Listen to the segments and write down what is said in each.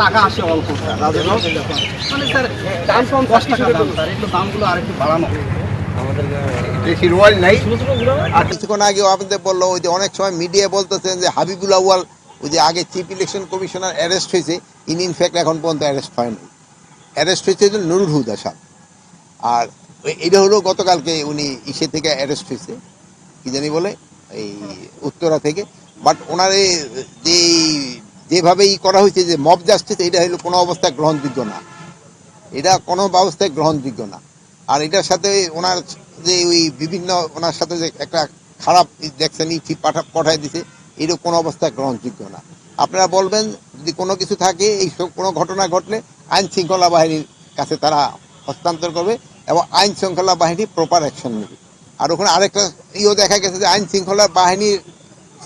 টাকা আসে অল্প স্যার, মানে স্যার দাম কম 10 টাকা দাম স্যার, একটু দামগুলো আরেকটু বাড়ানো বেশি রোয়াল নাই। আর কিছুক্ষণ আগে আপনাদের বললো ওই যে অনেক সময় মিডিয়া বলতেছেন যে হাবিবুল আউয়াল ওই যে আগে চিফ ইলেকশন কমিশনার অ্যারেস্ট হয়েছে, ইনফ্যাক্ট এখন পর্যন্ত অ্যারেস্ট হয়নি। অ্যারেস্ট হয়েছে যে নুরুল হুদা সাহেব। আর এটা হলো গতকালকে উনি ইসে থেকে অ্যারেস্ট হয়েছে, কি জানি বলে এই উত্তরা থেকে। বাট ওনার যে যেভাবে করা হয়েছে যে মব জাস্টিস, এটা হলো কোনো অবস্থায় গ্রহণযোগ্য না, এটা কোনো ব্যবস্থায় গ্রহণযোগ্য না। আর এটার সাথে ওনার যে ওই বিভিন্ন ওনার সাথে যে একটা খারাপ দেখছেন চিঠি পাঠাই দিছে, এটা কোনো অবস্থায় গ্রহণযোগ্য না। আপনারা বলবেন যদি কোনো কিছু থাকে, এই সব কোনো ঘটনা ঘটলে আইন শৃঙ্খলা বাহিনীর কাছে তারা হস্তান্তর করবে এবং আইন শৃঙ্খলা বাহিনী প্রপার অ্যাকশন নেবে। আর ওখানে আরেকটা দেখা গেছে যে আইন শৃঙ্খলা বাহিনীর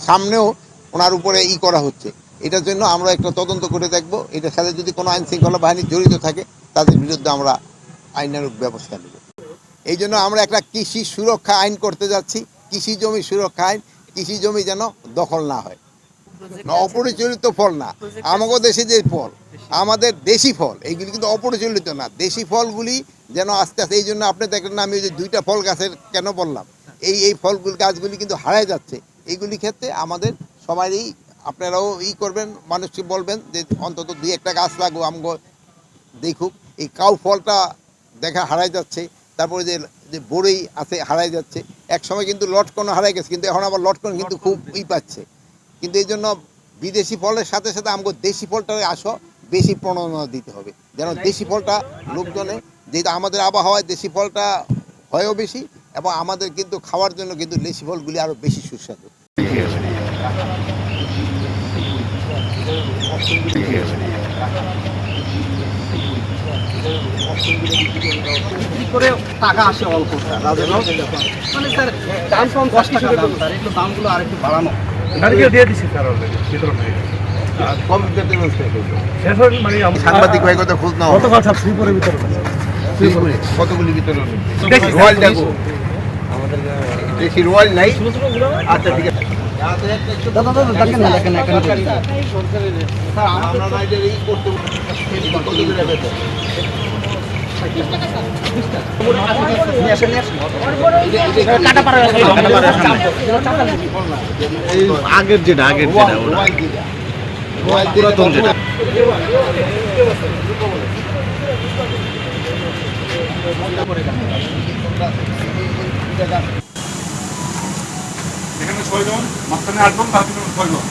সামনেও ওনার উপরে করা হচ্ছে। এটার জন্য আমরা একটা তদন্ত করে দেখব, এটার সাথে যদি কোনো আইন শৃঙ্খলা বাহিনী জড়িত থাকে তাদের বিরুদ্ধে আমরা আইনানুগ ব্যবস্থা নেব। এই জন্য আমরা একটা কৃষি সুরক্ষা আইন করতে যাচ্ছি, কৃষি জমি সুরক্ষা আইন। কৃষি জমি যেন দখল না হয়, অপরিচালিত ফল না। আমাদের দেশে যে ফল, আমাদের দেশি ফল, এইগুলি কিন্তু অপরিচালিত না। দেশি ফলগুলি যেন আস্তে আস্তে, এই জন্য আপনি দেখলেন আমি যে 2টা ফল গাছের কেন বললাম, এই ফলগুলি গাছগুলি কিন্তু হারায় যাচ্ছে। এইগুলি ক্ষেত্রে আমাদের সবারই, আপনারাও করবেন, মানুষকে বলবেন যে অন্তত 2-1টা গাছ লাগো, আমগো দেখুক। এই কাউ ফলটা দেখা হারাই যাচ্ছে, তারপরে যে বড়ই আছে হারাই যাচ্ছে। এক সময় কিন্তু লটকন হারাই গেছে, কিন্তু এখন আবার লটকন কিন্তু খুব পাচ্ছে। কিন্তু এই জন্য বিদেশি ফলের সাথে সাথে আমাকে দেশি ফলটাকে বেশি প্রণোদনা দিতে হবে, যেন দেশি ফলটা লোকজনে, যেটা আমাদের আবহাওয়ায় দেশি ফলটা হয়ও বেশি, এবং আমাদের কিন্তু খাওয়ার জন্য কিন্তু দেশি ফলগুলি আরও বেশি সুস্বাদু। করে টাকা আসে অল্প স্যার, মানে স্যার দাম কম 10 টাকা দাম স্যার, একটু দামগুলো আরেকটু বাড়ানো দিয়ে দিচ্ছি স্যার, অলরেডি বিতরণ হয়ে গেছে। সাংবাদিক ভাই কথা খোঁজ নাও, গতকাল সব ফ্রি করে বিতরণ আছে। কতগুলি বিতরণ রোয়াল দেখো, বেশি রোয়াল নাই। আচ্ছা ঠিক আছে, আগের যেটা পুরাতন যেটা এখানে 6 জন, মাঝখানে 8 জন, বাকি 6 জন।